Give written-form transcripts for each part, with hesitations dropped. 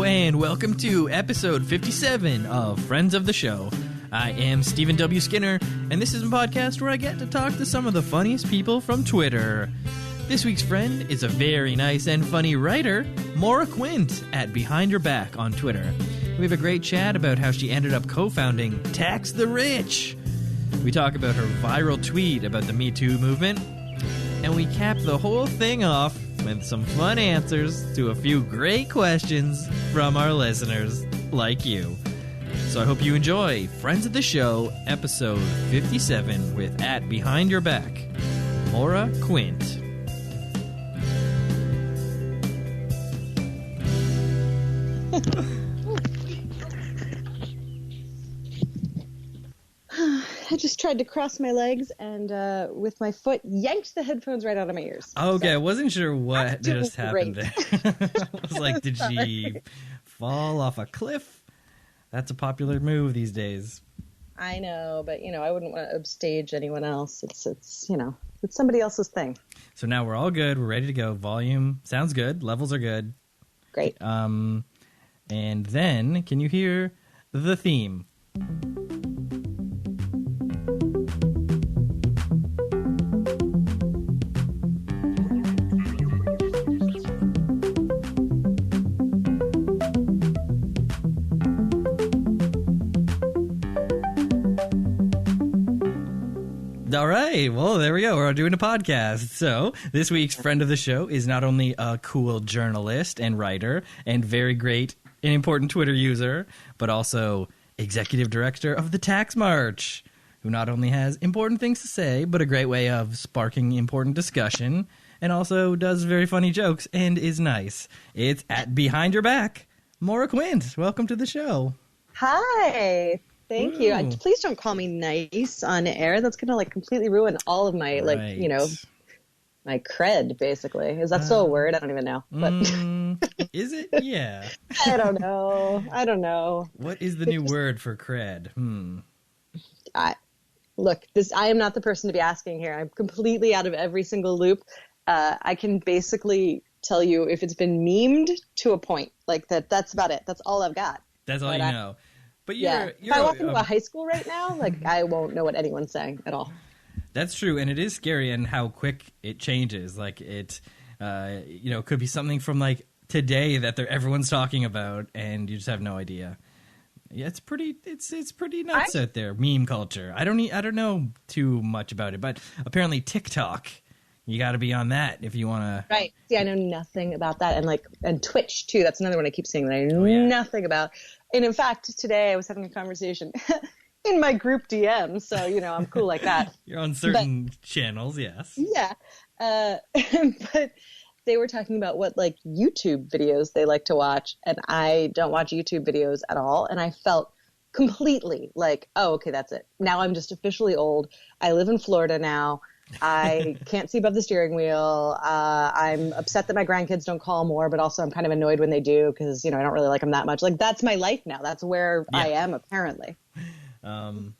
and welcome to episode 57 of Friends of the Show. I am Stephen W. Skinner, and this is a podcast where I get to talk to some of the funniest people from Twitter. This week's friend is a very nice and funny writer, Maura Quint, at Behind Your Back on Twitter. We have a great chat about how she ended up co-founding Tax the Rich. We talk about her viral tweet about the Me Too movement, and we cap the whole thing off with some fun answers to a few great questions from our listeners like you. So I hope you enjoy Friends of the Show, episode 57 with at Behind Your Back, Maura Quint. I just tried to cross my legs and with my foot yanked the headphones right out of my ears. Okay, so, I wasn't sure what just happened there. I was like, did she fall off a cliff? That's a popular move these days. I know, but I wouldn't want to upstage anyone else. It's it's somebody else's thing. So now we're all good. We're ready to go. Volume sounds good. Levels are good. Great. And then can you hear the theme? All right. Well, there we go. We're doing a podcast. So this week's friend of the show is not only a cool journalist and writer and very great and important Twitter user, but also executive director of the Tax March, who not only has important things to say, but a great way of sparking important discussion, and also does very funny jokes and is nice. It's at Behind Your Back, Maura Quint. Welcome to the show. Hi. Thank you. Please don't call me nice on air. That's going to completely ruin all of my my cred, basically. Is that still a word? I don't even know. But is it? Yeah. I don't know. What is the new word for cred? I am not the person to be asking here. I'm completely out of every single loop. I can basically tell you if it's been memed to a point. That's about it. That's all I've got. That's all you know. But you're if I walk into a high school right now, I won't know what anyone's saying at all. That's true, and it is scary and how quick it changes. It could be something from today that everyone's talking about, and you just have no idea. Yeah, it's pretty nuts out there. Meme culture. I don't know too much about it, but apparently TikTok. You got to be on that if you want to. Right. See, I know nothing about that, and Twitch too. That's another one I keep seeing that I know nothing about. And in fact, today I was having a conversation in my group DM, so I'm cool like that. You're on certain channels, yes. Yeah, but they were talking about what YouTube videos they like to watch, and I don't watch YouTube videos at all, and I felt completely oh, okay, that's it. Now I'm just officially old. I live in Florida now. I can't see above the steering wheel. I'm upset that my grandkids don't call more, but also I'm kind of annoyed when they do because, I don't really like them that much. That's my life now. That's where I am, apparently. It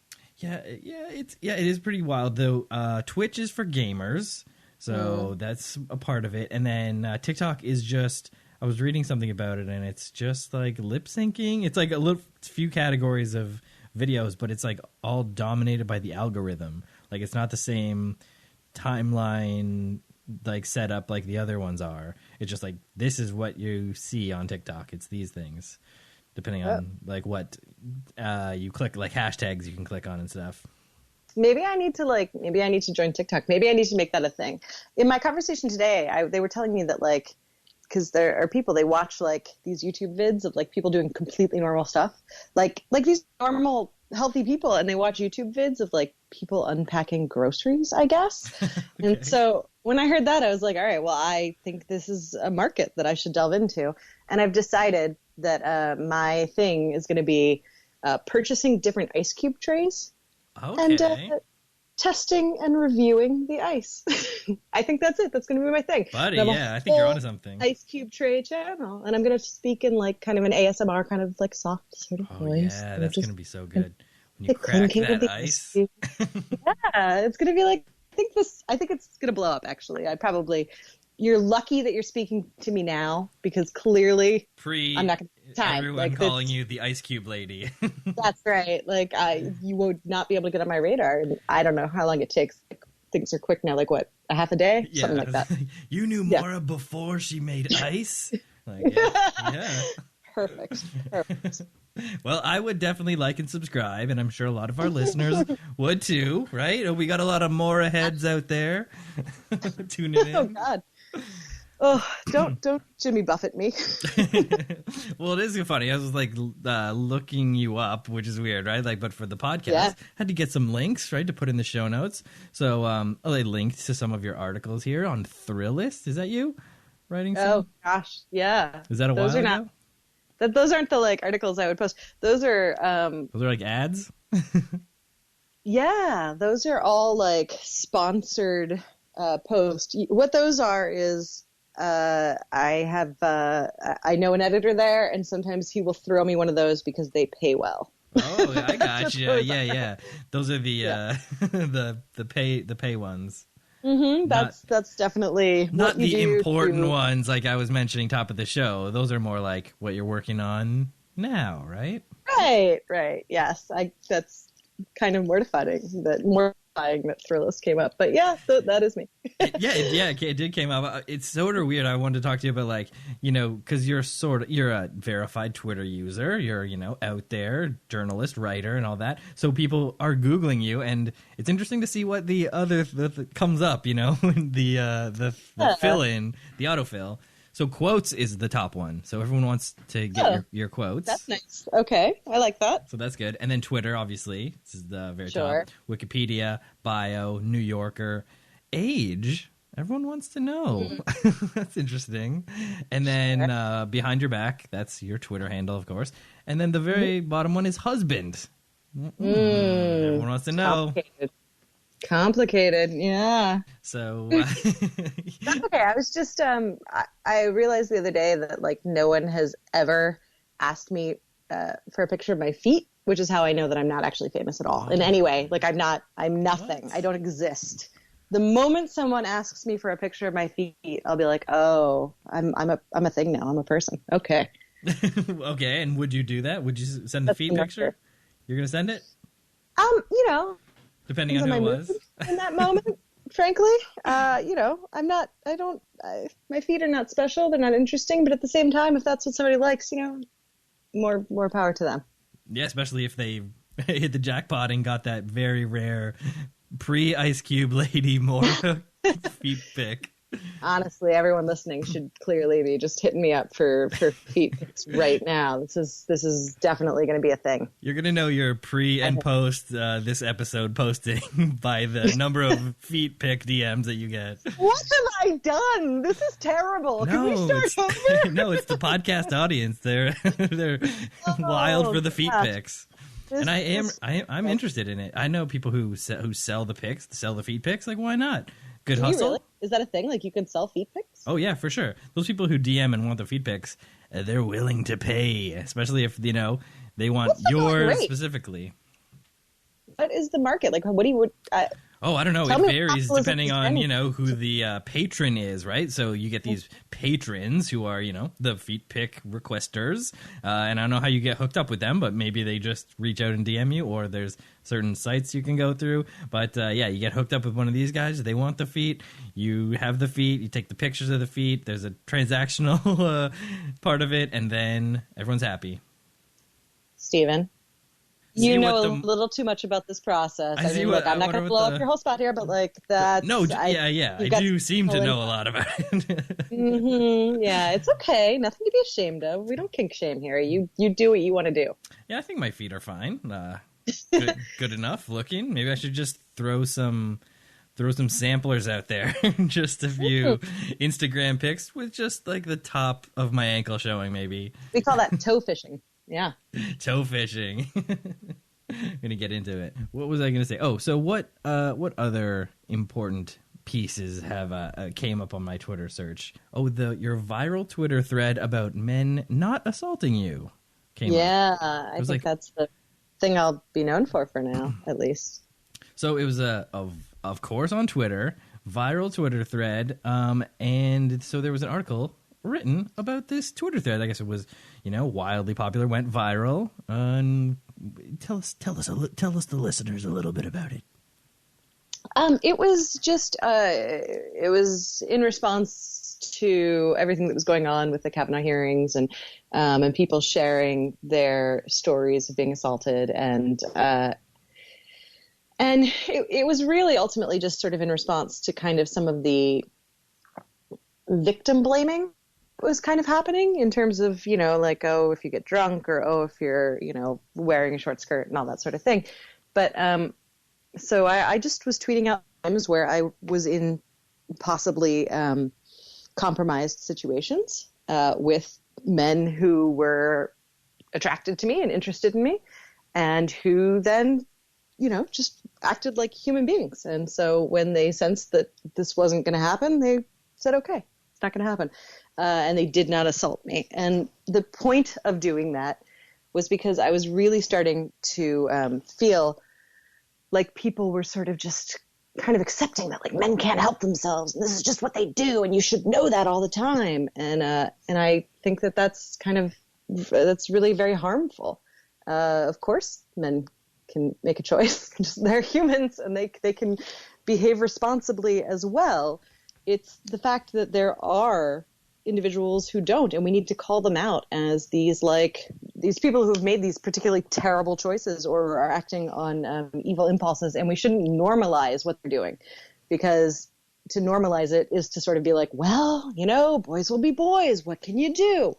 is pretty wild, though. Twitch is for gamers, so that's a part of it. And then TikTok is just, I was reading something about it, and it's just lip syncing. It's a few categories of videos, but it's all dominated by the algorithm. It's not the same timeline set up like the other ones are. It's just this is what you see on TikTok. It's these things, depending on what you click, hashtags you can click on and stuff. Maybe I need to join TikTok. Maybe I need to make that a thing. In my conversation today, they were telling me that because there are people, they watch these YouTube vids of people doing completely normal stuff, like these normal healthy people, and they watch YouTube vids of people unpacking groceries, I guess. Okay. And so when I heard that, I was like, all right, well, I think this is a market that I should delve into. And I've decided that my thing is going to be purchasing different ice cube trays and testing and reviewing the ice. I think that's it. That's going to be my thing. Buddy, I think you're onto something. Ice cube tray channel. And I'm going to speak in kind of an ASMR kind of soft sort of voice. Yeah, that's going to be so good. When you crack that ice. Yeah, it's going to be I think it's going to blow up, actually. I probably you're lucky that you're speaking to me now, because clearly I'm not going to have time. Everyone calling you the Ice Cube lady. That's right. Like, you would not be able to get on my radar. And I don't know how long it takes. Like, things are quick now. Like, what, a half a day? Yeah. Something like that. You knew Maura before she made ice? Like, yeah. Perfect. Well, I would definitely like and subscribe, and I'm sure a lot of our listeners would too, right? We got a lot of Maura heads out there tuning in. Oh, God. Oh, don't Jimmy Buffett me. Well, it is funny. I was like looking you up, which is weird, right? Like, but for the podcast, had to get some links, right, to put in the show notes. So I linked to some of your articles here on Thrillist. Is that you writing some? Oh gosh, yeah. Is that a while ago? Those aren't the like articles I would post. Those are like ads. Yeah, those are all like sponsored posts. What those are is. I know an editor there, and sometimes he will throw me one of those because they pay well. Oh, I got you. Yeah. Those are the the pay ones. Mm-hmm. That's definitely not the important ones, like I was mentioning top of the show. Those are more like what you're working on now, right? Right. Yes, that's kind of mortifying that Thrillist came up, but yeah, that is me. It did came up. It's sort of weird. I wanted to talk to you about, like, you know, because you're a verified Twitter user. You're, you know, out there, journalist, writer, and all that. So people are Googling you, and it's interesting to see what the other comes up. You know, the fill in, the autofill. So quotes is the top one. So everyone wants to get your quotes. That's nice. Okay. I like that. So that's good. And then Twitter, obviously. This is the very top. Wikipedia, bio, New Yorker. Age, everyone wants to know. That's interesting. And then behind your back, that's your Twitter handle, of course. And then the very bottom one is husband. Everyone wants to know. Complicated, yeah. So that's okay. I was just I realized the other day that like no one has ever asked me for a picture of my feet, which is how I know that I'm not actually famous at all in any way. Like I'm nothing. What? I don't exist. The moment someone asks me for a picture of my feet, I'll be like, oh, I'm a thing now. I'm a person. Okay. Okay. And would you do that? Would you send the feet picture? You're gonna send it? You know. Depending on who it was. In that moment, frankly, you know, my feet are not special. They're not interesting. But at the same time, if that's what somebody likes, you know, more power to them. Yeah, especially if they hit the jackpot and got that very rare pre-Ice Cube lady Maura feet pic. Honestly, everyone listening should clearly be just hitting me up for feet pics right now. This is definitely going to be a thing. You're going to know your pre and post this episode posting by the number of feet pic DMs that you get. What have I done? This is terrible. Can we start over? No, it's the podcast audience. They're wild for the feet pics. And I'm interested in it. I know people who sell the feet pics. Like, why not? Good hustle. Really? Is that a thing? Like you can sell feet pics? Oh yeah, for sure. Those people who DM and want the feet pics, they're willing to pay, especially if you know they want yours specifically. What is the market like? What do you? I don't know. It varies depending on, you know, who the patron is, right? So you get these patrons who are, you know, the feet pic requesters. And I don't know how you get hooked up with them, but maybe they just reach out and DM you, or there's certain sites you can go through. But yeah, you get hooked up with one of these guys. They want the feet. You have the feet. You take the pictures of the feet. There's a transactional part of it. And then everyone's happy. Steven. You know a little too much about this process. I mean, look, I'm not going to blow up your whole spot here, but like that. No, I do seem to know a lot about it. Yeah, it's okay. Nothing to be ashamed of. We don't kink shame here. You do what you want to do. Yeah, I think my feet are fine. Good enough looking. Maybe I should just throw some samplers out there. Just a few Instagram pics with just like the top of my ankle showing, maybe. We call that toe fishing. Yeah. Toe fishing. I'm going to get into it. What was I going to say? Oh, so what other important pieces have came up on my Twitter search? Oh, your viral Twitter thread about men not assaulting you came up. Yeah, I think that's the thing I'll be known for now, at least. So it was of course on Twitter, viral Twitter thread. And so there was an article written about this Twitter thread. I guess it was, wildly popular, went viral. Tell us, the listeners a little bit about it. It was just, it was in response to everything that was going on with the Kavanaugh hearings and people sharing their stories of being assaulted. And it was really ultimately just sort of in response to kind of some of the victim blaming that was kind of happening in terms of, like, oh, if you get drunk, or, oh, if you're, wearing a short skirt and all that sort of thing. But so I just was tweeting out times where I was in possibly compromised situations with men who were attracted to me and interested in me, and who then, just acted like human beings. And so when they sensed that this wasn't going to happen, they said, okay, it's not going to happen. And they did not assault me. And the point of doing that was because I was really starting to feel like people were sort of just kind of accepting that, like, men can't help themselves, and this is just what they do, and you should know that all the time. And I think that that's really very harmful. Of course, men can make a choice. They're humans, and they can behave responsibly as well. It's the fact that there are individuals who don't, and we need to call them out as these people who have made these particularly terrible choices or are acting on evil impulses, and we shouldn't normalize what they're doing, because to normalize it is to sort of be like, well, boys will be boys, what can you do?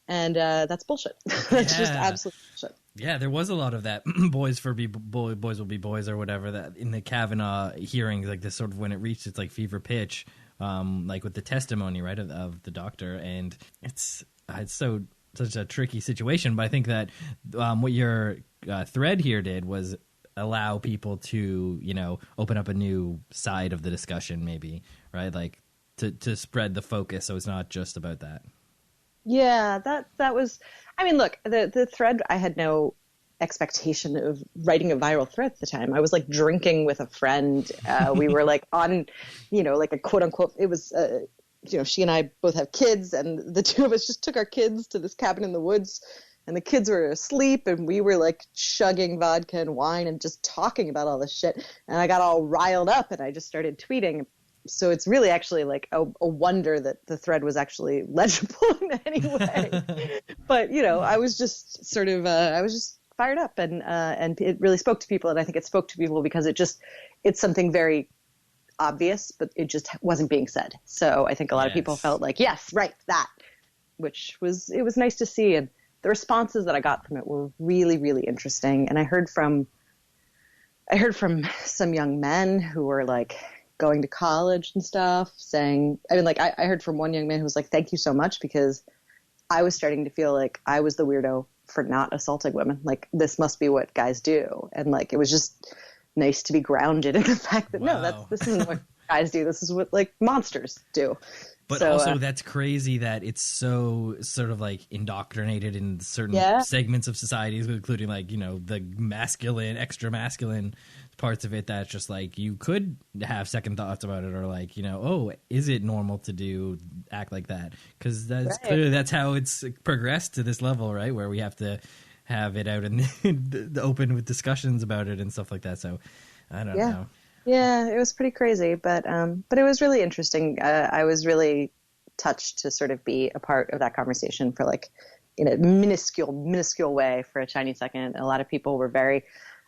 And that's bullshit. That's just absolute bullshit. Yeah, there was a lot of that boys will be boys or whatever, that in the Kavanaugh hearings, like this sort of when it reached its like fever pitch, like with the testimony, right, of the doctor. And it's such a tricky situation. But I think that what your thread here did was allow people to, open up a new side of the discussion, maybe, right? Like to spread the focus, so it's not just about that. Yeah, that was, I mean, look, the thread, I had no expectation of writing a viral thread at the time. I was like drinking with a friend. We were like on, like a quote unquote, it was, she and I both have kids, and the two of us just took our kids to this cabin in the woods, and the kids were asleep, and we were like chugging vodka and wine and just talking about all this shit. And I got all riled up, and I just started tweeting. So it's really actually like a wonder that the thread was actually legible in any way. But, I was just sort of, I was just fired up, and it really spoke to people. And I think it spoke to people because it's something very obvious, but it just wasn't being said. So I think a lot of people felt like, yes, right, that, it was nice to see. And the responses that I got from it were really, really interesting. And I heard from some young men who were like, going to college and stuff, saying, I mean, like, I heard from one young man who was like, thank you so much, because I was starting to feel like I was the weirdo for not assaulting women. Like, this must be what guys do. And like, it was just nice to be grounded in the fact that, no, this isn't what guys do. This is what like monsters do. But so, also that's crazy that it's so sort of like indoctrinated in certain segments of societies, including like, the masculine, extra masculine parts of it, that's just like you could have second thoughts about it, or like, oh, is it normal to act like that? Because clearly that's how it's progressed to this level, right, where we have to have it out in the open with discussions about it and stuff like that. So I don't know. Yeah, it was pretty crazy, but it was really interesting. I was really touched to sort of be a part of that conversation for like in a minuscule way for a tiny second. A lot of people were very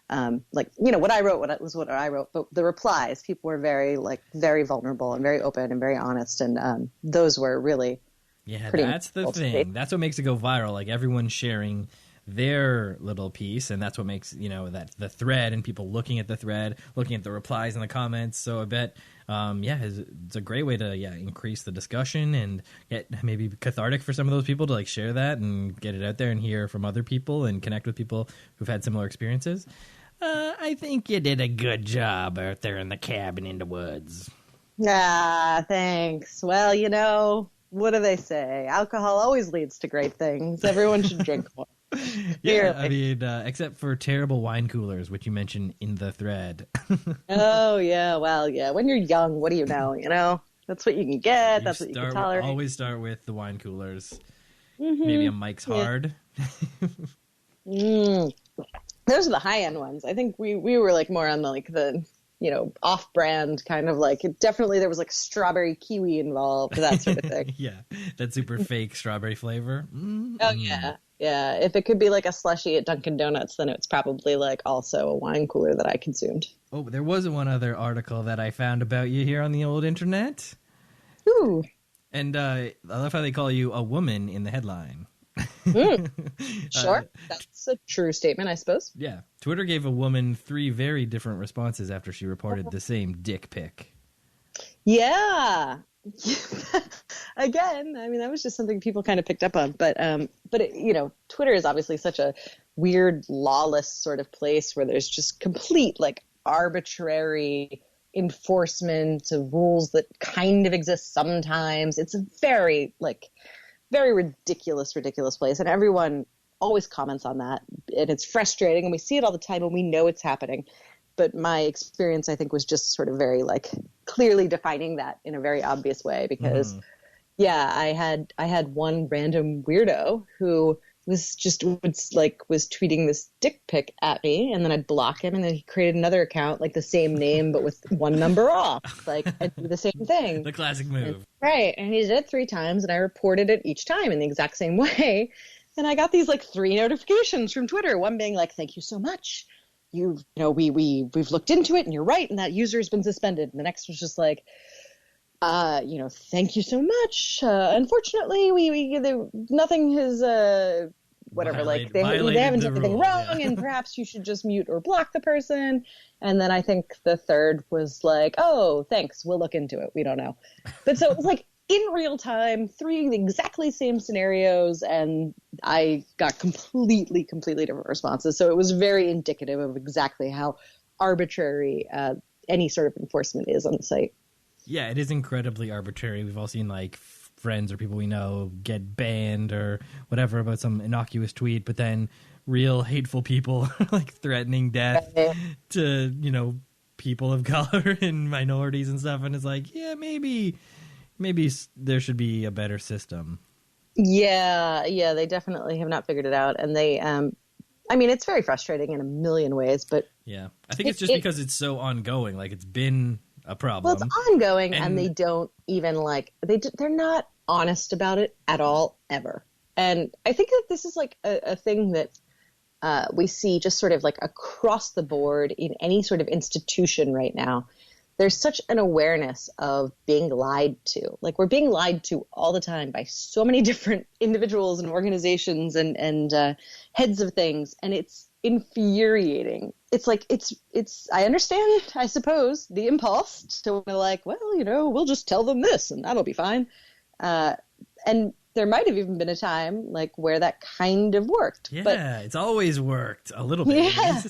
what I wrote, what I wrote, but the replies, people were very vulnerable and very open and very honest, and those were really that's the thing. That's what makes it go viral. Like everyone's sharing their little piece, and that's what makes that the thread and people looking at the thread, looking at the replies and the comments. So I bet it's a great way to increase the discussion and get maybe cathartic for some of those people to like share that and get it out there and hear from other people and connect with people who've had similar experiences. I think you did a good job out there in the cabin in the woods. Thanks. Well, what do they say? Alcohol always leads to great things. Everyone should drink more. Yeah, I mean, except for terrible wine coolers, which you mentioned in the thread. Oh, yeah. Well, yeah. When you're young, what do you know? You know, that's what you can get. That's what you can tolerate. Always start with the wine coolers. Maybe a Mike's Hard. Those are the high-end ones. I think we were like more on the off-brand kind of like, definitely there was like strawberry kiwi involved, that sort of thing. Yeah, that super fake strawberry flavor. Oh, yeah. Yeah, if it could be like a slushie at Dunkin' Donuts, then it's probably like also a wine cooler that I consumed. Oh, there was one other article that I found about you here on the old internet. Ooh. And I love how they call you a woman in the headline. Sure. That's a true statement, I suppose. Yeah. Twitter gave a woman 3 very different responses after she reported the same dick pic. Yeah. Again, I mean, that was just something people kind of picked up on. But Twitter is obviously such a weird, lawless sort of place where there's just complete, like, arbitrary enforcement of rules that kind of exist sometimes. It's a very ridiculous place. And everyone always comments on that. And it's frustrating. And we see it all the time and we know it's happening. But my experience, I think, was just sort of very like clearly defining that in a very obvious way because, I had one random weirdo who was tweeting this dick pic at me, and then I'd block him, and then he created another account like the same name but with one number off, like and do the same thing. The classic move, right? And he did it 3 times, and I reported it each time in the exact same way. And I got these like 3 notifications from Twitter. One being like, "Thank you so much. We've looked into it, and you're right, and that user has been suspended." And the next was just like, "Thank you so much. Unfortunately, nothing has whatever. They haven't done anything wrong, and perhaps you should just mute or block the person." And then I think the third was like, "Oh, thanks. We'll look into it. We don't know." But so it was like in real time, 3 exactly same scenarios, and I got completely different responses. So it was very indicative of exactly how arbitrary any sort of enforcement is on the site. Yeah, it is incredibly arbitrary. We've all seen like friends or people we know get banned or whatever about some innocuous tweet, but then real hateful people like threatening death to, people of color and minorities and stuff. And it's like, yeah, maybe there should be a better system. Yeah, they definitely have not figured it out. And they, it's very frustrating in a million ways, but yeah, I think it's just because it's so ongoing. Like it's been a problem. Well, it's ongoing, and they don't even they're not honest about it at all, ever. And I think that this is like a thing that we see just sort of like across the board in any sort of institution right now. There's such an awareness of being lied to. Like we're being lied to all the time by so many different individuals and organizations and heads of things. And it's infuriating. It's like, I understand, I suppose, the impulse to like, well, we'll just tell them this and that'll be fine. And there might have even been a time like where that kind of worked. Yeah, but it's always worked a little bit. Yeah,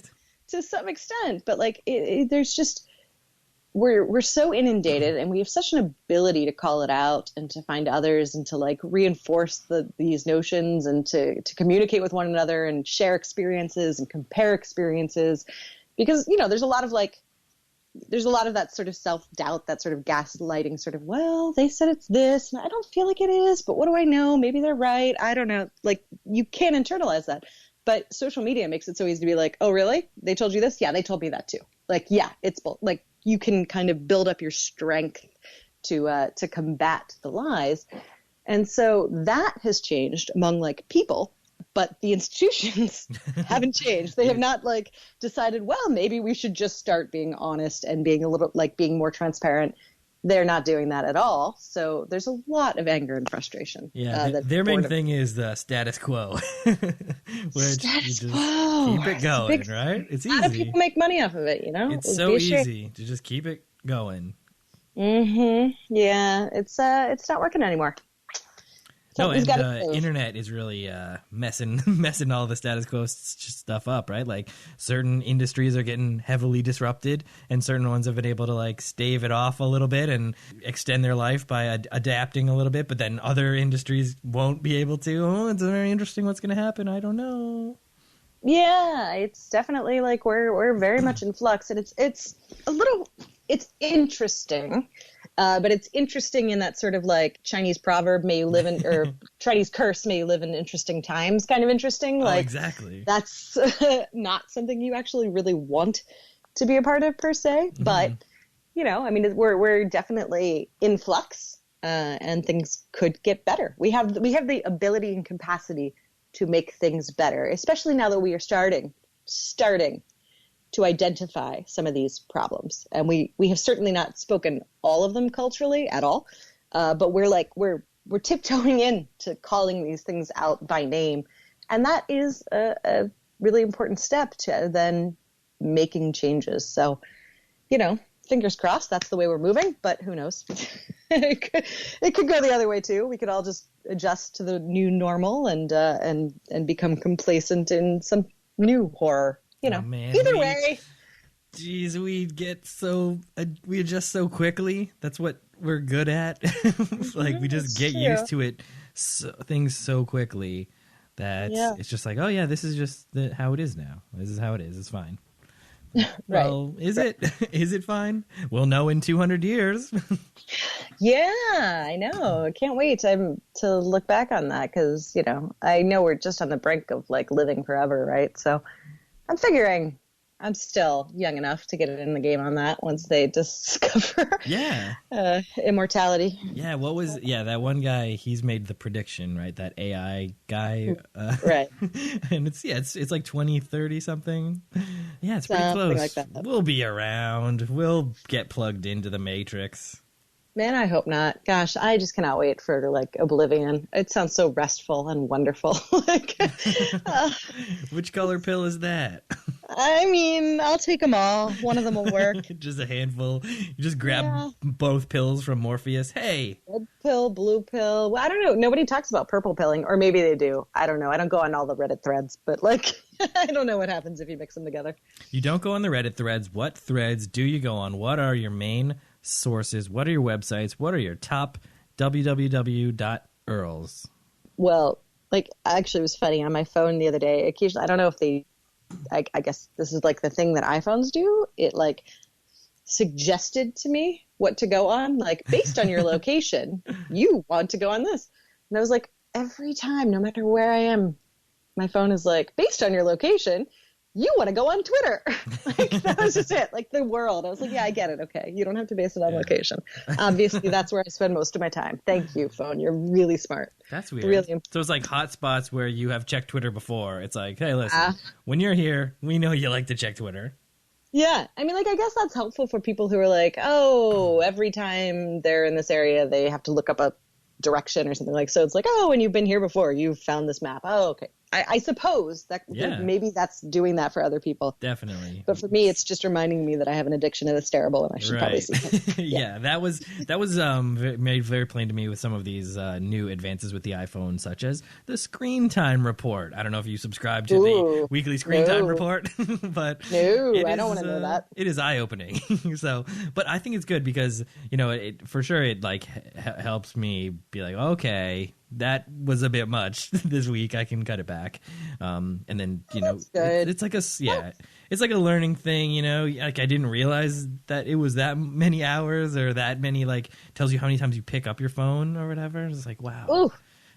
to some extent. But like, there's just, we're so inundated, and we have such an ability to call it out and to find others and to like reinforce these notions and to communicate with one another and share experiences and compare experiences, because there's a lot of that sort of self-doubt, that sort of gaslighting sort of, well, they said it's this and I don't feel like it is, but what do I know? Maybe they're right. I don't know. Like you can't internalize that. But social media makes it so easy to be like, oh, really? They told you this? Yeah, they told me that too. Like, yeah, it's like you can kind of build up your strength to combat the lies. And so that has changed among like people, but the institutions haven't changed. They have not like decided, well, maybe we should just start being honest and being a little like being more transparent. They're not doing that at all. So there's a lot of anger and frustration. Yeah, their main thing is the status quo. Which status quo. Keep it going, right? It's easy. A lot of people make money off of it, It's so easy to just keep it going. Mm-hmm. Yeah, it's not working anymore. No, and the internet is really messing all the status quo stuff up, right? Like certain industries are getting heavily disrupted, and certain ones have been able to like stave it off a little bit and extend their life by adapting a little bit. But then other industries won't be able to. Oh, it's very interesting what's going to happen. I don't know. Yeah, it's definitely like we're very much in flux, and it's interesting. But it's interesting in that sort of like Chinese proverb, may you live in, or Chinese curse, may you live in interesting times kind of interesting. Like, exactly. That's not something you actually really want to be a part of per se. But, you know, I mean, we're definitely in flux and things could get better. We have the ability and capacity to make things better, especially now that we are starting to identify some of these problems. And we have certainly not spoken all of them culturally at all. But we're tiptoeing in to calling these things out by name. And that is a really important step to then making changes. So, you know, fingers crossed that's the way we're moving, but who knows? It could go the other way too. We could all just adjust to the new normal and become complacent in some new horror. You know, either way. Geez, we adjust so quickly. That's what we're good at. Like we just get used to it, things so quickly that it's just like, oh yeah, this is just how it is now. This is how it is. It's fine. Well, is it? Is it fine? We'll know in 200 years. Yeah, I know. I can't wait to look back on that because, you know, I know we're just on the brink of like living forever, right? So I'm figuring I'm still young enough to get in the game on that once they discover immortality. Yeah, that one guy, he's made the prediction, right? That AI guy. Right. And it's like 2030 something. Yeah, it's pretty close. Like that. We'll be around. We'll get plugged into the Matrix. Man, I hope not. Gosh, I just cannot wait for like Oblivion. It sounds so restful and wonderful. Which color pill is that? I mean, I'll take them all. One of them will work. Just a handful. You just grab both pills from Morpheus. Hey. Red pill, blue pill. Well, I don't know. Nobody talks about purple pilling, or maybe they do. I don't know. I don't go on all the Reddit threads, but like, I don't know what happens if you mix them together. You don't go on the Reddit threads. What threads do you go on? What are your main sources? What are your websites? What are your top www.earls? Well, like, actually, it was funny on my phone the other day. Occasionally, I don't know if I guess this is like the thing that iPhones do. It like suggested to me what to go on, like based on your location, you want to go on this. And I was like, every time, no matter where I am, my phone is like, based on your location, you want to go on Twitter. Like, that was just it. Like the world. I was like, yeah, I get it. Okay. You don't have to base it on location. Obviously, that's where I spend most of my time. Thank you, phone. You're really smart. That's weird. Really so it's like hotspots where you have checked Twitter before. It's like, hey, listen, when you're here, we know you like to check Twitter. Yeah. I mean, like, I guess that's helpful for people who are like, oh, every time they're in this area, they have to look up a direction or something like. So it's like, oh, when you've been here before, you've found this map. Oh, okay. I suppose that maybe that's doing that for other people. Definitely. But for me, it's just reminding me that I have an addiction and it's terrible and I should probably see it. Yeah, that was made very plain to me with some of these new advances with the iPhone, such as the screen time report. I don't know if you subscribe to the weekly screen time report, but I don't want to know that. It is eye-opening. So, but I think it's good because, you know, for sure it like helps me be like, okay, that was a bit much this week. I can cut it back. And then, you know, it's like it's like a learning thing, you know, like I didn't realize that it was that many hours or that many, like tells you how many times you pick up your phone or whatever. It's like, wow, ooh,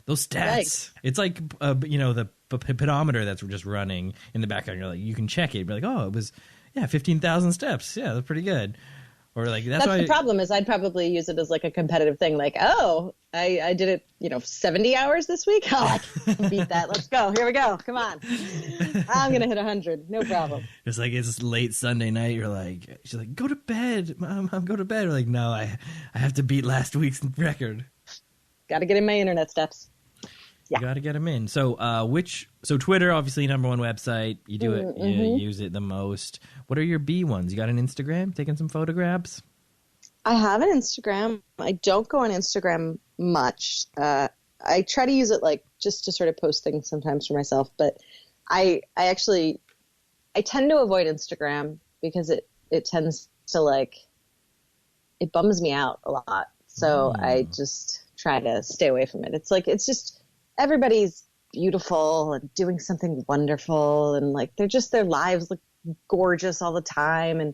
those stats. Right. It's like, you know, the pedometer that's just running in the background. You're like, you can check it. Be like, oh, it was, 15,000 steps. Yeah, that's pretty good. Or like that's why the problem is I'd probably use it as like a competitive thing. Like, oh, I did it, 70 hours this week. Oh, I can beat that. Let's go. Here we go. Come on. I'm going to hit 100. No problem. It's like it's late Sunday night. She's like, go to bed. Mom, I'm going to bed. We're like, no, I have to beat last week's record. Got to get in my internet steps. Yeah. You got to get them in. So Twitter, obviously, number one website. You do it. You use it the most. What are your B ones? You got an Instagram? Taking some photographs? I have an Instagram. I don't go on Instagram much. I try to use it like just to sort of post things sometimes for myself, but I tend to avoid Instagram because it tends to like, it bums me out a lot. So I just try to stay away from it. It's like, it's just, everybody's beautiful and doing something wonderful. And like, their lives look gorgeous all the time. And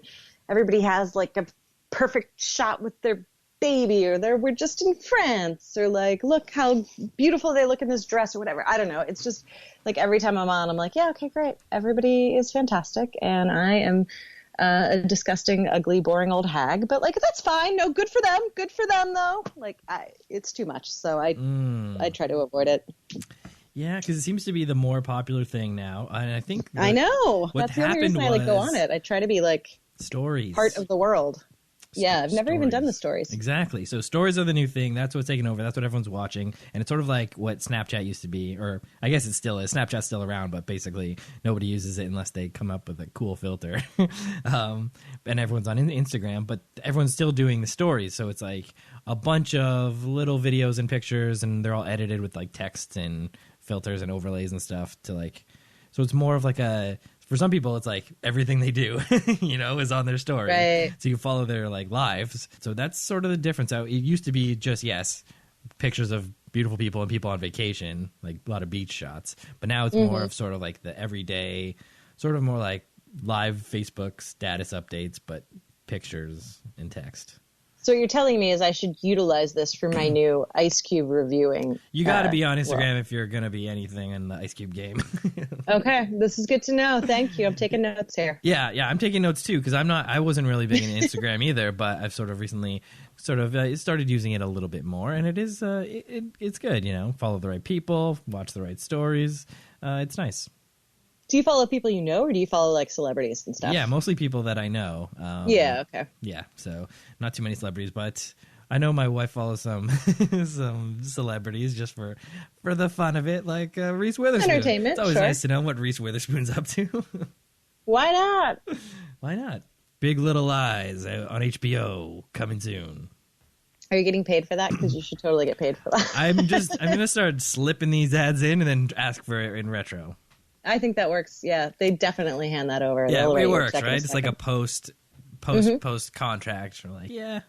everybody has like a perfect shot with their baby, or we're just in France, or like, look how beautiful they look in this dress, or whatever. I don't know. It's just like every time I'm on, I'm like, yeah, okay, great. Everybody is fantastic. And I am a disgusting, ugly, boring old hag, but like, that's fine. No, good for them. Good for them though. Like it's too much. So I try to avoid it. Yeah, because it seems to be the more popular thing now. And I think I know. What that's the only reason I like go on it. I try to be like stories, part of the world. Yeah, I've never even done the stories. Exactly. So stories are the new thing. That's what's taking over. That's what everyone's watching. And it's sort of like what Snapchat used to be, or I guess it still is. Snapchat's still around, but basically nobody uses it unless they come up with a cool filter. And everyone's on Instagram, but everyone's still doing the stories. So it's like a bunch of little videos and pictures, and they're all edited with like text and filters and overlays and stuff to like, so it's more of like for some people, it's like everything they do, is on their story. Right. So you follow their like lives. So that's sort of the difference. It used to be just, yes, pictures of beautiful people and people on vacation, like a lot of beach shots. But now it's more of sort of like the everyday, sort of more like live Facebook status updates, but pictures and text. So what you're telling me is I should utilize this for my new Ice Cube reviewing. You got to be on Instagram if you're going to be anything in the Ice Cube game. Okay, this is good to know. Thank you. I'm taking notes here. Yeah, I'm taking notes too, because I wasn't really big in Instagram either, but I've sort of recently started using it a little bit more, and it is it's good. Follow the right people, watch the right stories. It's nice. Do you follow people you know, or do you follow like celebrities and stuff? Yeah, mostly people that I know. Yeah, okay. Yeah, so not too many celebrities, but I know my wife follows some some celebrities just for the fun of it, like Reese Witherspoon. Entertainment, it's always sure. nice to know what Reese Witherspoon's up to. Why not? Why not? Big Little Lies on HBO coming soon. Are you getting paid for that? Because you should totally get paid for that. I'm going to start slipping these ads in and then ask for it in retro. I think that works. Yeah, they definitely hand that over. Yeah, it works, right? It's like a post contract. Or like, yeah,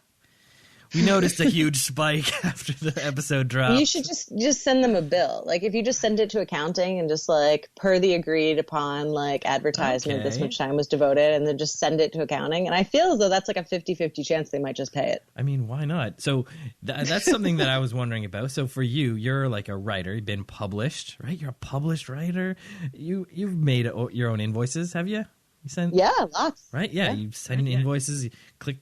we noticed a huge spike after the episode dropped. You should just send them a bill. Like if you just send it to accounting and just like per the agreed upon like advertisement, this much time was devoted, and then just send it to accounting. And I feel as though that's like a 50-50 chance they might just pay it. I mean, why not? So that's something that I was wondering about. So for you're like a writer. You've been published, right? You're a published writer. You've made your own invoices, have you? Yeah, lots. Right? Yeah, you send in invoices, you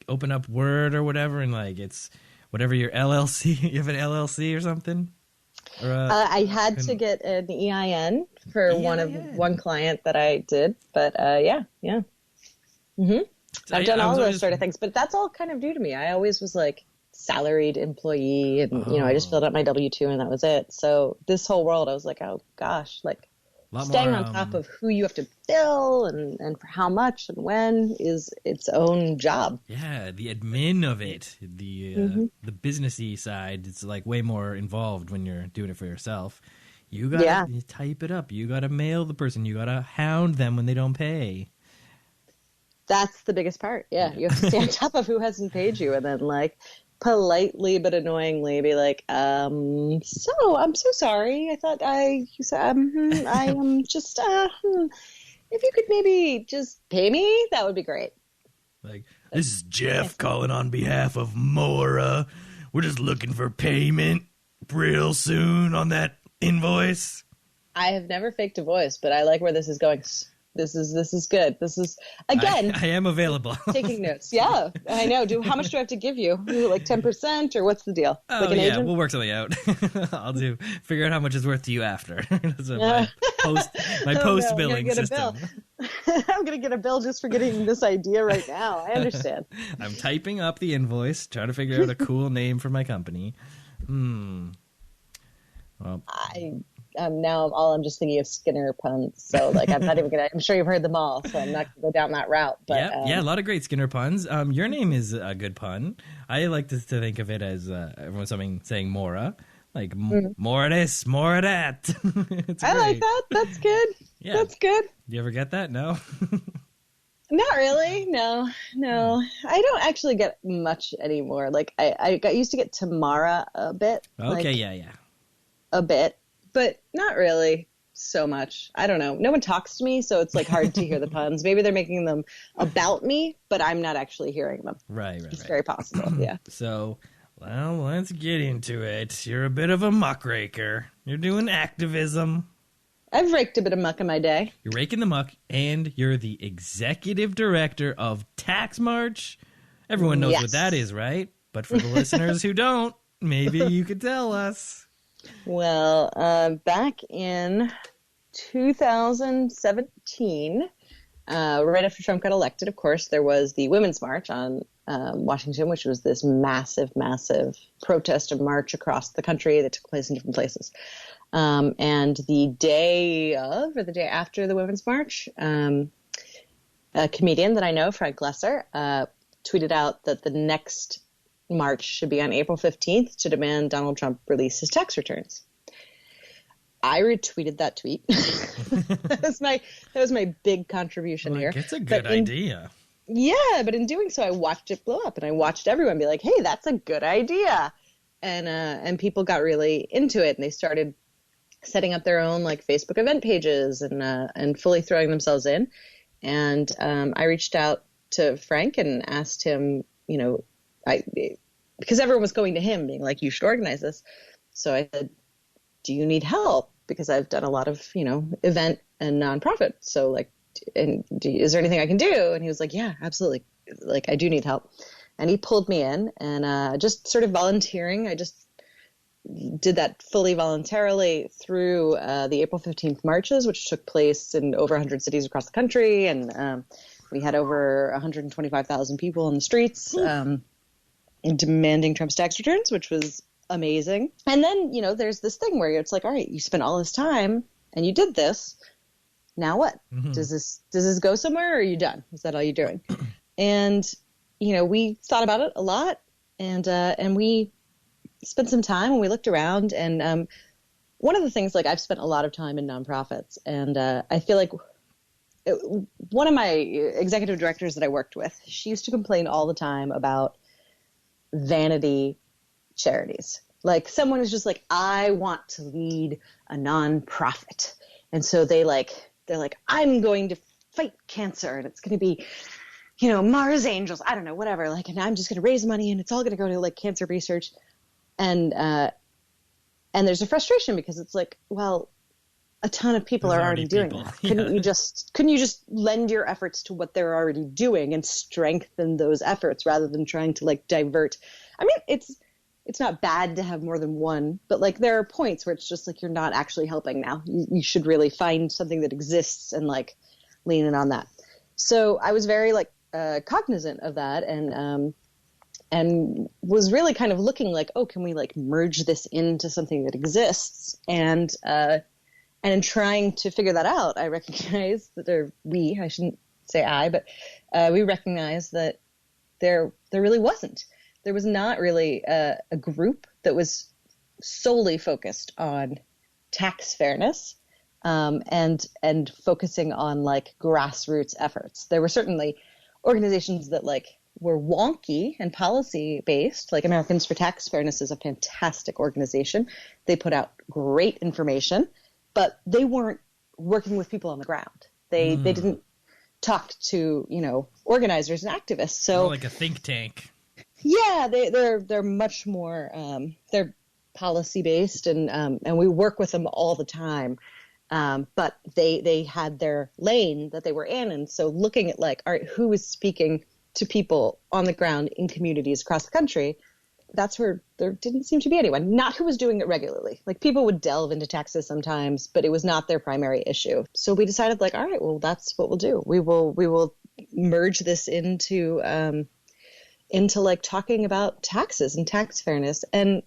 open up Word or whatever, and like it's whatever your LLC, you have an LLC or something? Or I had to get an EIN for one client that I did, but yeah. Mm-hmm. So I've done all those sort of things, but that's all kind of new to me. I always was like salaried employee, and I just filled out my W-2 and that was it. So this whole world, I was like, oh gosh, like staying on top of who you have to bill and for how much and when is its own job. Yeah, the admin of it, the businessy side, it's like way more involved when you're doing it for yourself. You gotta type it up. You gotta mail the person. You gotta hound them when they don't pay. That's the biggest part. Yeah, you have to stay on top of who hasn't paid you, and then like politely but annoyingly be like, so I'm so sorry. I thought I am just, if you could maybe just pay me, that would be great. Like, this is Jeff calling on behalf of Mora. We're just looking for payment real soon on that invoice. I have never faked a voice, but I like where this is going. This is good. This is, again, I am available. Taking notes. Yeah, I know. How much do I have to give you? Like 10%, or what's the deal? Oh, like an agent? We'll work something out. I'll figure out how much it's worth to you after. So my post billing system. I'm gonna get a bill just for getting this idea right now. I understand. I'm typing up the invoice, trying to figure out a cool name for my company. Well, now I'm just thinking of Skinner puns. So like I'm not even gonna. I'm sure you've heard them all, so I'm not gonna go down that route. But yeah, a lot of great Skinner puns. Your name is a good pun. I like to think of it as everyone's saying Mora, Like, more of this, more of that. I like that. That's good. Yeah. That's good. You ever get that? No? Not really. No. I don't actually get much anymore. Like, I got used to get Tamara a bit. Okay, like, yeah. A bit, but not really so much. I don't know. No one talks to me, so it's like hard to hear the puns. Maybe they're making them about me, but I'm not actually hearing them. Right. It's very possible, yeah. So, well, let's get into it. You're a bit of a muckraker. You're doing activism. I've raked a bit of muck in my day. You're raking the muck, and you're the executive director of Tax March. Everyone knows what that is, right? But for the listeners who don't, maybe you could tell us. Well, back in 2017, right after Trump got elected, of course, there was the Women's March on Washington, which was this massive protest and march across the country that took place in different places. And the day of, or the day after the Women's March, a comedian that I know, Frank Lesser, tweeted out that the next march should be on April 15th to demand Donald Trump release his tax returns. I retweeted that tweet. that was my big contribution here. It's a good idea. Yeah, but in doing so, I watched it blow up, and I watched everyone be like, "Hey, that's a good idea," and people got really into it, and they started setting up their own like Facebook event pages and fully throwing themselves in. And I reached out to Frank and asked him, because everyone was going to him being like, you should organize this. So I said, do you need help? Because I've done a lot of, event and nonprofit. So like, is there anything I can do? And he was like, yeah, absolutely. Like, I do need help. And he pulled me in, and just sort of volunteering. I just did that fully voluntarily through the April 15th marches, which took place in over 100 cities across the country. And we had over 125,000 people in the streets demanding Trump's tax returns, which was amazing. And then, there's this thing where it's like, all right, you spent all this time and you did this. Now what? Mm-hmm. Does this go somewhere, or are you done? Is that all you're doing? And, we thought about it a lot, and we spent some time and we looked around. And one of the things, like, I've spent a lot of time in nonprofits, and I feel like one of my executive directors that I worked with, she used to complain all the time about vanity charities. Like, someone is just like, I want to lead a nonprofit. And so they're like, I'm going to fight cancer, and it's going to be, Mars Angels, I don't know, whatever. Like, and I'm just going to raise money, and it's all going to go to like cancer research. And there's a frustration because it's like, well, a ton of people are already doing that. Couldn't you just lend your efforts to what they're already doing and strengthen those efforts rather than trying to like divert? I mean, it's not bad to have more than one, but like there are points where it's just like you're not actually helping now. You should really find something that exists and like lean in on that. So I was very like cognizant of that, and was really kind of looking like, oh, can we like merge this into something that exists? And in trying to figure that out, I recognized that I shouldn't say I, but we recognized that there really wasn't. There was not really a group that was solely focused on tax fairness and focusing on like grassroots efforts. There were certainly organizations that like were wonky and policy based. Like Americans for Tax Fairness is a fantastic organization. They put out great information, but they weren't working with people on the ground. They didn't talk to organizers and activists. So more like a think tank. Yeah, they're much more they're policy based, and we work with them all the time. But they had their lane that they were in, and so looking at like, all right, who is speaking to people on the ground in communities across the country, that's where there didn't seem to be anyone. Not who was doing it regularly. Like people would delve into taxes sometimes, but it was not their primary issue. So we decided like, all right, well, that's what we'll do. We will merge this into like talking about taxes and tax fairness. And,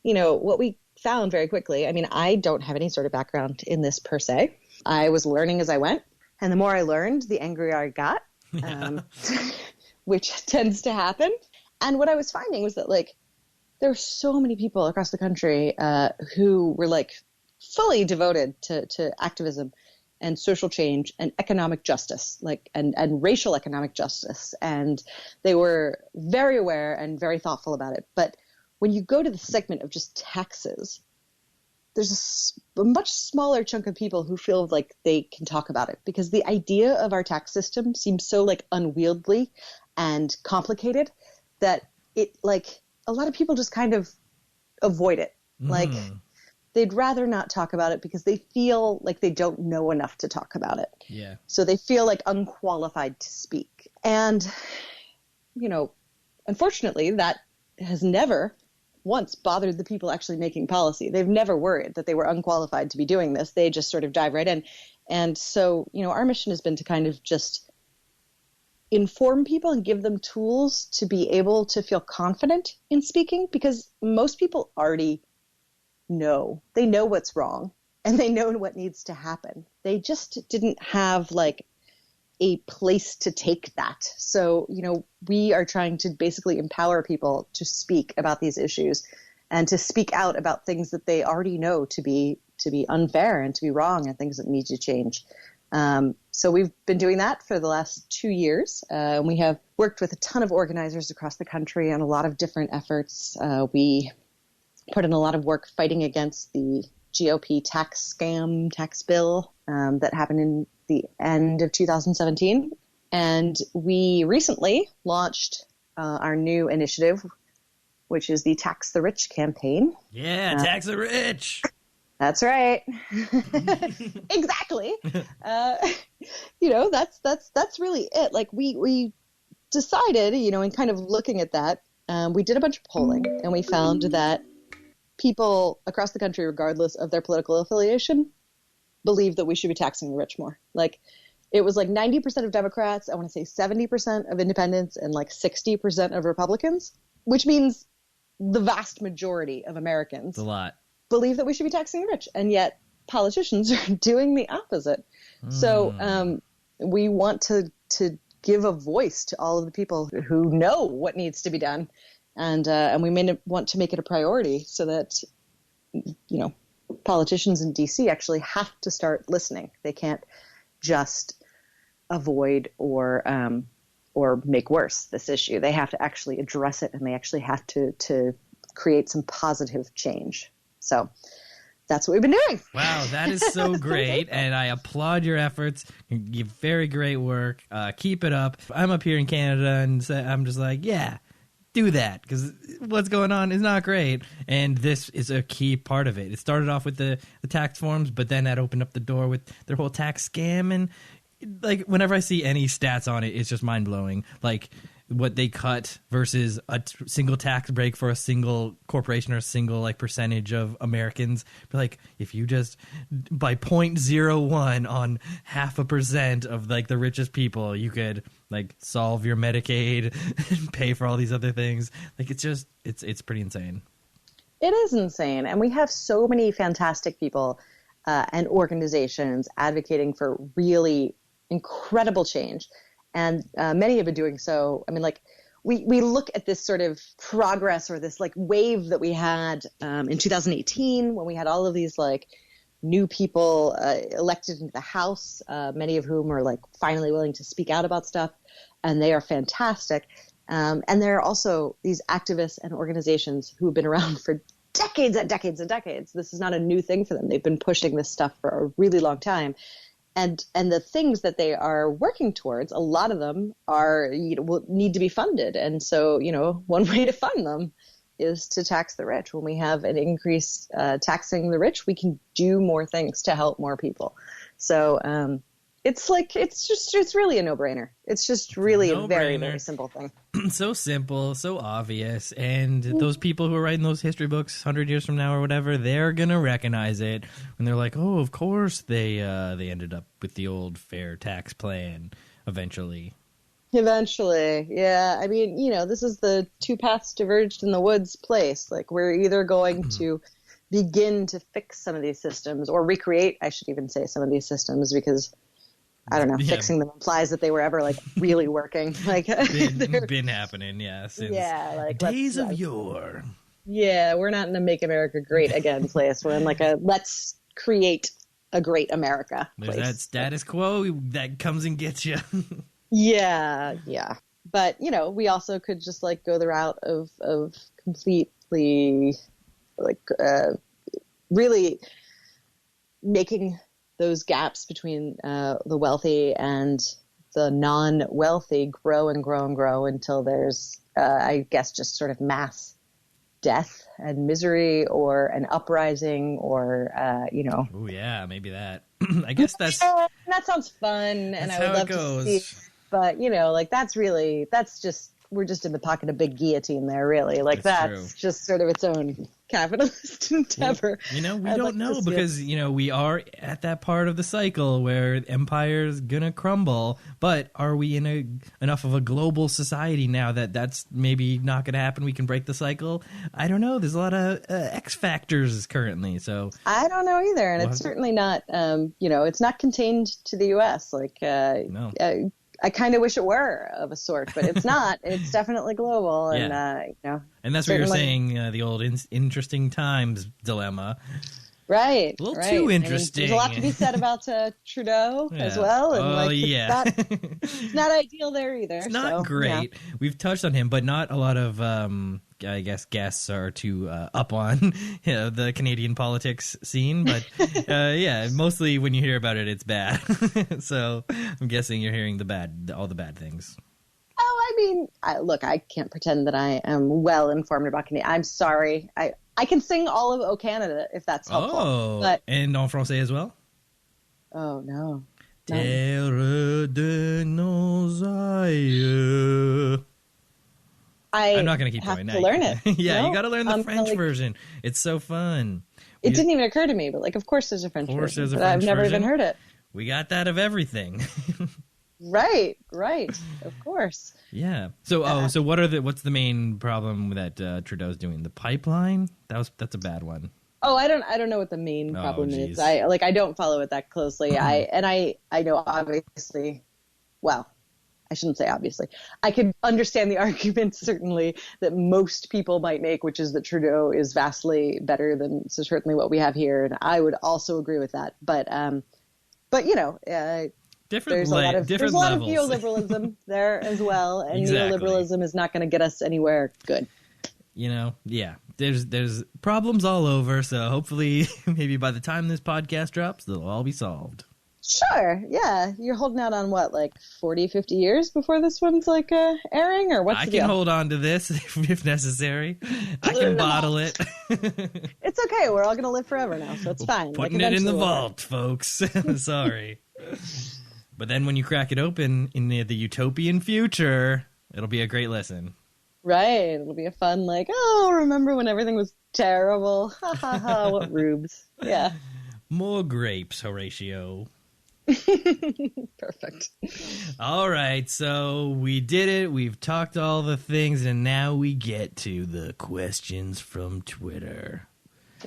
what we found very quickly, I mean, I don't have any sort of background in this per se. I was learning as I went. And the more I learned, the angrier I got, which tends to happen. And what I was finding was that like there are so many people across the country who were like fully devoted to activism and social change and economic justice, like and racial economic justice. And they were very aware and very thoughtful about it. But when you go to the segment of just taxes, there's a much smaller chunk of people who feel like they can talk about it, because the idea of our tax system seems so like unwieldy and complicated that it like a lot of people just kind of avoid it. Like they'd rather not talk about it because they feel like they don't know enough to talk about it. Yeah. So they feel like unqualified to speak. And, you know, unfortunately, that has never once bothered the people actually making policy. They've never worried that they were unqualified to be doing this. They just sort of dive right in. And so, you know, our mission has been to kind of just inform people and give them tools to be able to feel confident in speaking, because most people already know. They know what's wrong and they know what needs to happen. They just didn't have like a place to take that. So, you know, we are trying to basically empower people to speak about these issues and to speak out about things that they already know to be unfair and to be wrong and things that need to change. So we've been doing that for the last 2 years. We have worked with a ton of organizers across the country on a lot of different efforts. We put in a lot of work fighting against the GOP tax bill that happened in the end of 2017. And we recently launched our new initiative, which is the Tax the Rich campaign. Yeah, tax the rich. That's right. Exactly. You know, that's really it. Like we decided, you know, in kind of looking at that, we did a bunch of polling and we found that people across the country, regardless of their political affiliation, believe that we should be taxing the rich more. Like it was like 90% of Democrats, I want to say 70% of independents, and like 60% of Republicans, which means the vast majority of Americans It's a lot. believe that we should be taxing the rich. And yet politicians are doing the opposite. So we want to give a voice to all of the people who know what needs to be done. And we may want to make it a priority so that, you know, politicians in D.C. actually have to start listening. They can't just avoid or make worse this issue. They have to actually address it, and they actually have to create some positive change. So that's what we've been doing. Wow, that is so great, and I applaud your efforts. You have very great work. Keep it up. I'm up here in Canada, and I'm just like, yeah, do that, because what's going on is not great, and this is a key part of it. It started off with the tax forms, but then that opened up the door with their whole tax scam, and like whenever I see any stats on it, it's just mind-blowing. Like what they cut versus a single tax break for a single corporation or a single like percentage of Americans. But like if you just by 0.01 on 0.5% of like the richest people, you could like solve your Medicaid and pay for all these other things. Like it's pretty insane. It is insane. And we have so many fantastic people and organizations advocating for really incredible change. And many have been doing so. I mean, like, we look at this sort of progress or this, like, wave that we had in 2018 when we had all of these, like, new people elected into the House, many of whom are, like, finally willing to speak out about stuff. And they are fantastic. And there are also these activists and organizations who have been around for decades and decades and decades. This is not a new thing for them. They've been pushing this stuff for a really long time. And the things that they are working towards, a lot of them are, will need to be funded. And so, one way to fund them is to tax the rich. When we have an increase taxing the rich, we can do more things to help more people. So it's really a no-brainer. It's just really a very, very simple thing. So simple, so obvious. And those people who are writing those history books 100 years from now or whatever, they're going to recognize it when they're like, oh, of course they ended up with the old fair tax plan eventually. Eventually, yeah. I mean, this is the two paths diverged in the woods place. Like, we're either going to begin to fix some of these systems or recreate, I should even say, some of these systems, because I don't know, fixing them implies that they were ever like really working. Like been happening, yeah. Since like days of yore. Yeah, we're not in a Make America Great Again place. We're in like a let's create a great America place. There's that status quo that comes and gets you. Yeah. But, we also could just like go the route of completely like really making those gaps between the wealthy and the non-wealthy grow and grow and grow until there's, I guess, just sort of mass death and misery or an uprising or, Oh, yeah, maybe that. I guess that's... that sounds fun, and I would love to see it. But, we're just in the pocket of big guillotine there, really. Like, that's just sort of its own capitalist endeavor. Well, we don't know because, we are at that part of the cycle where empire's gonna crumble. But are we in enough of a global society now that that's maybe not gonna happen? We can break the cycle? I don't know. There's a lot of X factors currently, so... I don't know either, and it's certainly not, it's not contained to the U.S. Like, no. I kind of wish it were of a sort, but it's not. It's definitely global, and and that's what you're saying. The old interesting times dilemma, right? A little too interesting. There's a lot to be said about Trudeau as well, and it's not ideal there either. It's not great. Yeah. We've touched on him, but not a lot of. I guess guests are too up on the Canadian politics scene, but mostly when you hear about it, it's bad. So I'm guessing you're hearing all the bad things. Oh, I mean, I can't pretend that I am well informed about Canada. I'm sorry. I can sing all of O Canada if that's helpful. Oh, but... and en français as well? Oh, no. Terre de nos aïeux. I'm not going to keep going. To learn it. You got to learn the French version. It's so fun. It didn't even occur to me, but of course there's a French version. But I've never even heard it. We got that of everything. Right. Of course. Yeah. So, so what's the main problem that Trudeau's doing? The pipeline? That's a bad one. Oh, I don't know what the main problem is. I don't follow it that closely. I know obviously. Well, I shouldn't say obviously. I could understand the argument certainly that most people might make, which is that Trudeau is vastly better than certainly what we have here, and I would also agree with that. But there's a lot of neoliberalism there as well, and neoliberalism is not going to get us anywhere good. There's problems all over, so hopefully maybe by the time this podcast drops, they'll all be solved. Sure, yeah. You're holding out on 40, 50 years before this one's airing, or what's the deal? I can hold on to this if necessary. I can bottle it. It's okay. We're all going to live forever now, so it's fine. Putting it in the vault, folks. Sorry. But then when you crack it open in the utopian future, it'll be a great listen. Right. It'll be a fun, remember when everything was terrible? Ha ha ha, what rubes. Yeah. More grapes, Horatio. Perfect. All right, so we did it. We've talked all the things, and now we get to the questions from Twitter.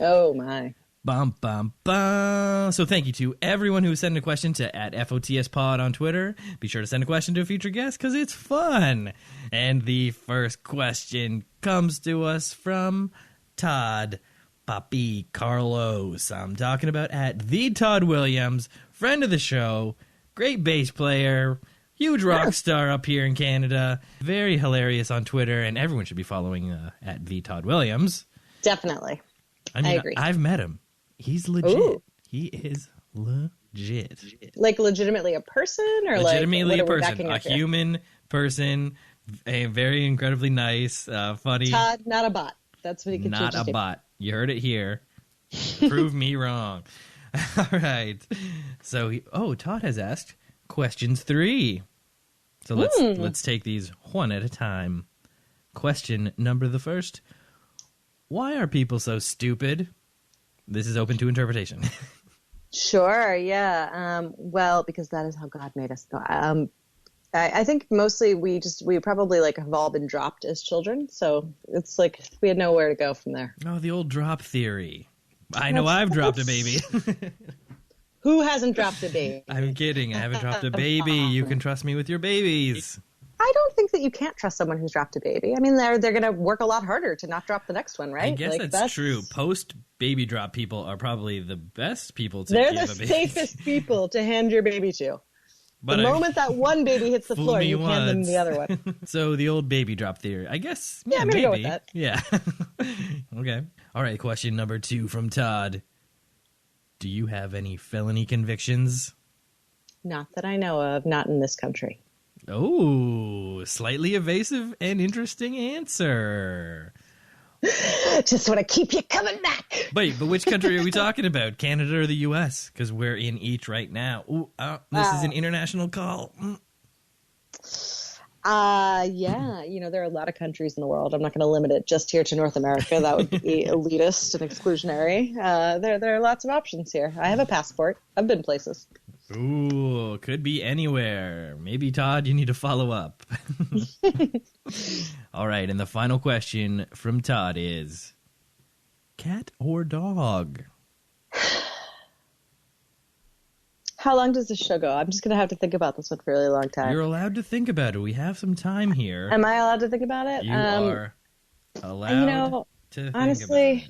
Oh, my. Bum, bum, bum. So thank you to everyone who sent a question to @FOTSPod on Twitter. Be sure to send a question to a future guest because it's fun. And the first question comes to us from Todd Papi Carlos. I'm talking about @the Todd Williams, friend of the show, great bass player, huge rock star up here in Canada, very hilarious on Twitter, and everyone should be following @the Todd Williams. Definitely. I agree. I've met him. He's legit. Ooh. He is legit. Legitimately a person, or legitimately a person, a human person, a very incredibly nice, funny. Todd, not a bot. That's what he could Not a bot. You heard it here. Prove me wrong. All right. So, Todd has asked questions 3. So let's take these one at a time. Question number the first. Why are people so stupid? This is open to interpretation. Sure, yeah. Well, because that is how God made us. I think mostly we probably have all been dropped as children, so it's we had nowhere to go from there. Oh, the old drop theory. I know I've dropped a baby. Who hasn't dropped a baby? I'm kidding. I haven't dropped a baby. You can trust me with your babies. I don't think that you can't trust someone who's dropped a baby. I mean, they're going to work a lot harder to not drop the next one, right? I guess that's true. Post-baby drop people are probably the best people to They're give the a baby. safest people to hand your baby to. But the moment that one baby hits the floor, you hand them the other one. So the old baby drop theory. I guess, yeah, I'm maybe. Go with that. Yeah. Okay. All right, question number 2 from Todd. Do you have any felony convictions? Not that I know of. Not in this country. Oh, slightly evasive and interesting answer. Just want to keep you coming back. Wait, but which country are we talking about? Canada or the U.S.? Because we're in each right now. Ooh, this is an international call. Yeah. There are a lot of countries in the world. I'm not going to limit it just here to North America. That would be elitist and exclusionary. There are lots of options here. I have a passport. I've been places. Ooh, could be anywhere. Maybe, Todd, you need to follow up. All right, and the final question from Todd is, cat or dog? How long does this show go? I'm just going to have to think about this one for a really long time. You're allowed to think about it. We have some time here. Am I allowed to think about it? You are allowed to think honestly,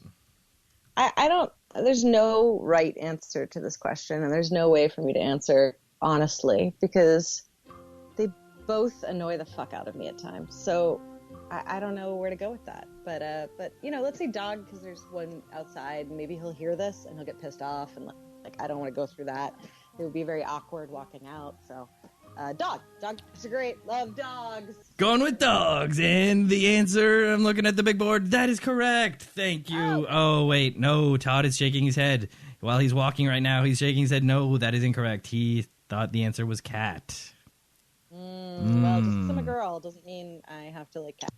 about it. I don't, there's no right answer to this question, and there's no way for me to answer honestly, because they both annoy the fuck out of me at times. So I don't know where to go with that. But let's say dog, because there's one outside, and maybe he'll hear this and he'll get pissed off, and I don't want to go through that. It would be very awkward walking out. So dog. Dogs are great. Love dogs. Going with dogs. And the answer, I'm looking at the big board, that is correct. Thank you. Oh, wait. No, Todd is shaking his head. While he's walking right now, he's shaking his head. No, that is incorrect. He thought the answer was cat. Well, just because I'm a girl doesn't mean I have to like cat.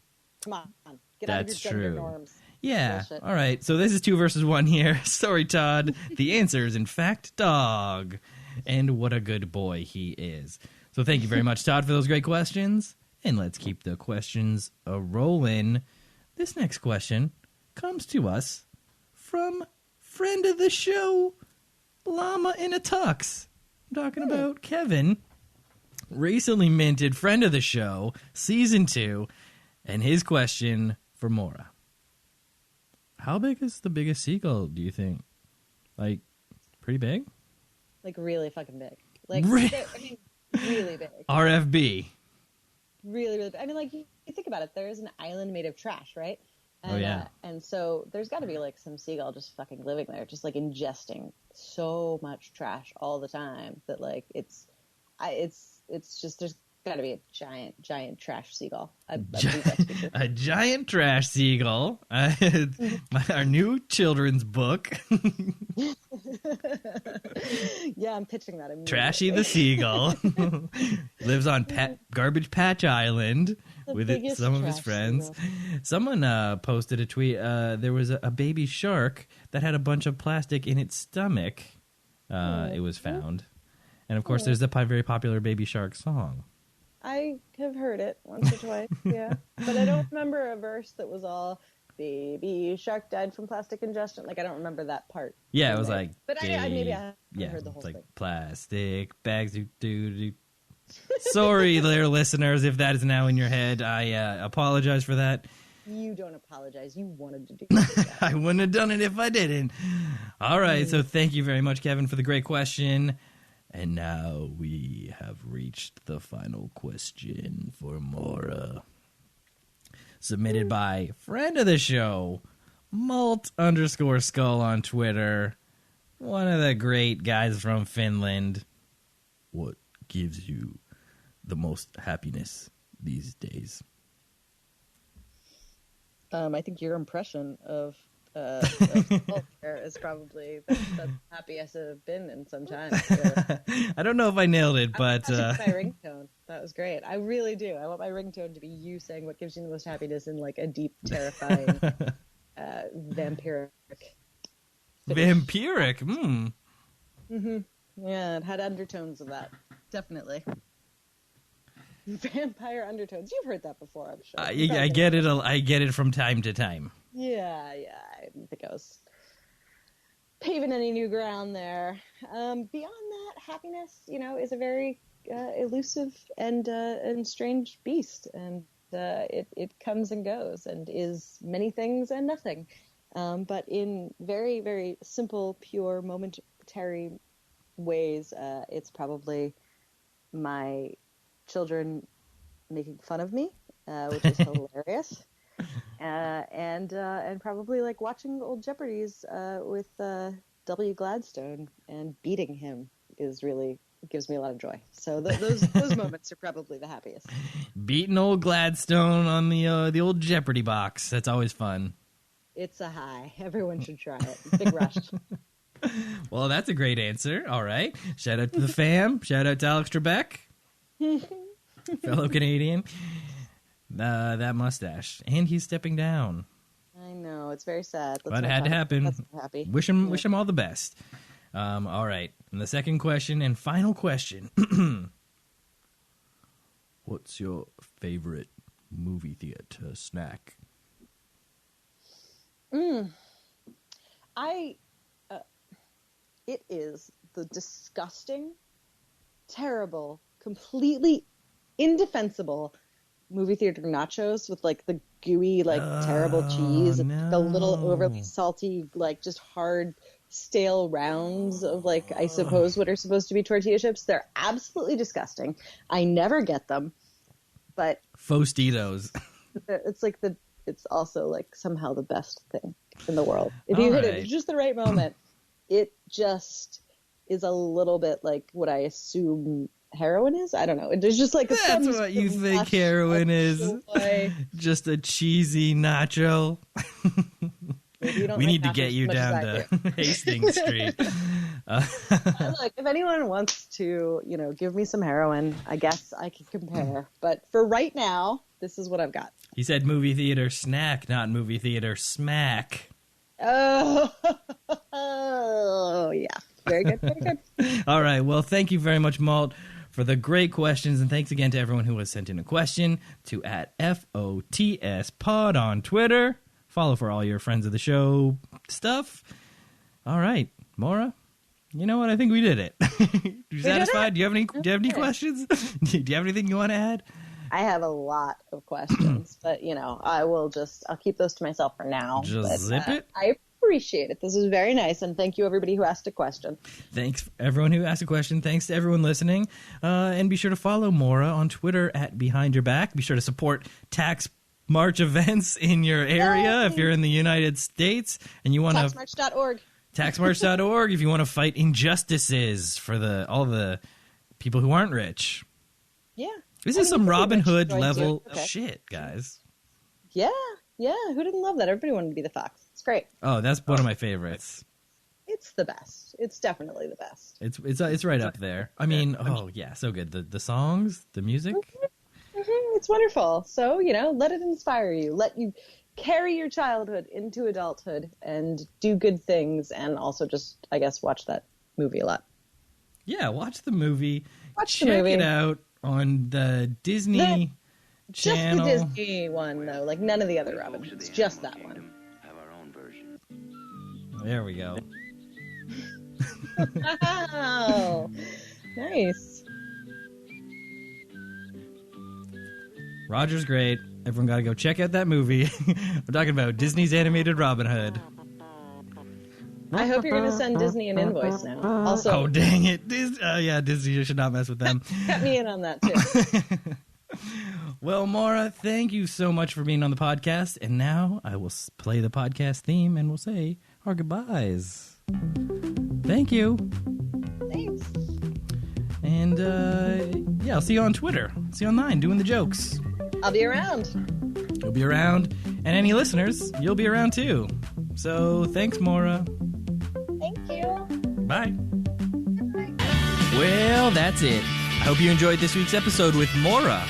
Come on. Get out of your gender norms. Yeah. Bullshit. All right. So this is 2 versus 1 here. Sorry, Todd. The answer is, in fact, dog. And what a good boy he is. So thank you very much, Todd, for those great questions. And let's keep the questions a-rolling. This next question comes to us from friend of the show, Llama in a Tux. I'm talking about Kevin. Recently minted friend of the show, season 2. And his question for Maura. How big is the biggest seagull, do you think? Like, pretty big? Like, really fucking big. Like, really big. RFB. Really, really big. I mean, like, you think about it. There is an island made of trash, right? And, oh, yeah. And so there's got to be, like, some seagull just fucking living there, just, like, ingesting so much trash all the time that, like, it's just, there's got to be a giant trash seagull. A giant trash seagull. Our new children's book. Yeah, I'm pitching that immediately. Trashy the seagull lives on Garbage Patch Island with some of his friends. Seagull. Someone posted a tweet. There was a baby shark that had a bunch of plastic in its stomach. It was found. And, of course, there's a very popular Baby Shark song. I have heard it once or twice, yeah. But I don't remember a verse that was all, baby shark died from plastic ingestion. Like, I don't remember that part. Yeah, it was like... But maybe I haven't heard the whole thing. Like, plastic bags, do. Sorry, there, listeners, if that is now in your head. I apologize for that. You don't apologize. You wanted to do that. I wouldn't have done it if I didn't. All right, so thank you very much, Kevin, for the great question. And now we have reached the final question for Maura. Submitted by friend of the show, Malt_Skull on Twitter. One of the great guys from Finland. What gives you the most happiness these days? I think your impression of healthcare is probably the happiest I've been in some time. So. I don't know if I nailed it, but my ringtone. That was great. I really do. I want my ringtone to be you saying what gives you the most happiness in like a deep, terrifying, vampiric. Vampiric. Yeah, it had undertones of that. Definitely. Vampire undertones. You've heard that before, I'm sure. I get it. I get it from time to time. Yeah. I didn't think I was paving any new ground there. Beyond that, happiness, is a very elusive and strange beast, and it comes and goes and is many things and nothing. But in very, very simple, pure, momentary ways, it's probably my children making fun of me, which is hilarious, and probably like watching old Jeopardies with W. Gladstone and beating him gives me a lot of joy. So those moments are probably the happiest. Beating old Gladstone on the old Jeopardy box. That's always fun. It's a high. Everyone should try it. Big Rush. Well, that's a great answer. All right. Shout out to the fam. Shout out to Alex Trebek, fellow Canadian. That mustache. And he's stepping down. I know. It's very sad. But it had to happen. That's happy. Wish him all the best. All right. And the second question and final question. What's your favorite movie theater snack? It is the disgusting, terrible, completely indefensible movie theater nachos with like the gooey, like terrible cheese and the little overly salty, like just hard, stale rounds of like, I suppose what are supposed to be tortilla chips. They're absolutely disgusting. I never get them, but Fostitos. It's also like somehow the best thing in the world. If you hit it at just the right moment, it just is a little bit like what I assume heroin is. I don't know. There's just like that's what you think heroin is. Just a cheesy nacho. We need to get you down to Hastings Street. Look, if anyone wants to, give me some heroin, I guess I can compare. But for right now, this is what I've got. He said movie theater snack, not movie theater smack. Oh, yeah. Very good, very good. All right. Well, thank you very much, Malt, for the great questions. And thanks again to everyone who has sent in a question to @FOTS pod on Twitter. Follow for all your friends of the show stuff. All right. Maura, you know what? I think we did it. You satisfied? Do you have any questions? Do you have anything you want to add? I have a lot of questions, but I'll keep those to myself for now. Zip it. I appreciate it. This is very nice, and thank you everybody who asked a question. Thanks everyone who asked a question. Thanks to everyone listening, and be sure to follow Maura on Twitter @BehindYourBack. Be sure to support tax march events in your area. Yay! If you're in the United States and you want to taxmarch.org. Taxmarch.org if you want to fight injustices for all the people who aren't rich. Yeah. This is some Robin Hood level shit, guys. Yeah. Who didn't love that? Everybody wanted to be the fox. It's great. Oh, that's one of my favorites. It's the best. It's definitely the best. It's right up there. I mean, so good. The songs, the music. Mm-hmm. It's wonderful. So, let it inspire you. Let you carry your childhood into adulthood and do good things, and also just, I guess, watch that movie a lot. Yeah, watch the movie. Check it out on the Disney channel. Just the Disney one, though. Like, none of the other Robin Hoods. Just that one. Have our own version. There we go. Wow. Nice. Roger's great. Everyone got to go check out that movie. We're talking about Disney's animated Robin Hood. I hope you're going to send Disney an invoice now. Also, oh, dang it. Disney should not mess with them. Cut me in on that, too. Well, Maura, thank you so much for being on the podcast. And now I will play the podcast theme and we'll say our goodbyes. Thank you. Thanks. And, I'll see you on Twitter. See you online doing the jokes. I'll be around. You'll be around. And any listeners, you'll be around too. So, thanks, Maura. Thank you. Bye. Bye. Well, that's it. I hope you enjoyed this week's episode with Maura.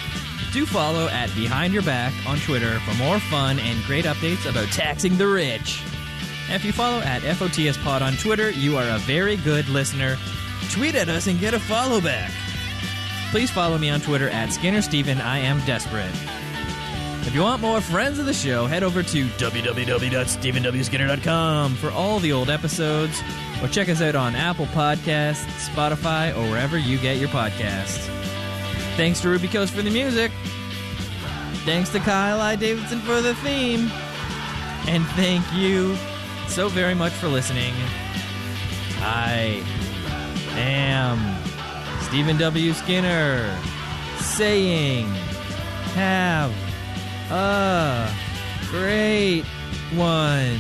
Do follow @BehindYourBack on Twitter for more fun and great updates about taxing the rich. And if you follow @FOTSPod on Twitter, you are a very good listener. Tweet at us and get a follow back. Please follow me on Twitter @SkinnerSteven. I am desperate. If you want more friends of the show, head over to www.stevenskinner.com for all the old episodes, or check us out on Apple Podcasts, Spotify, or wherever you get your podcasts. Thanks to Ruby Coast for the music. Thanks to Kyle I. Davidson for the theme. And thank you so very much for listening. I am Stephen W. Skinner saying, have a great one.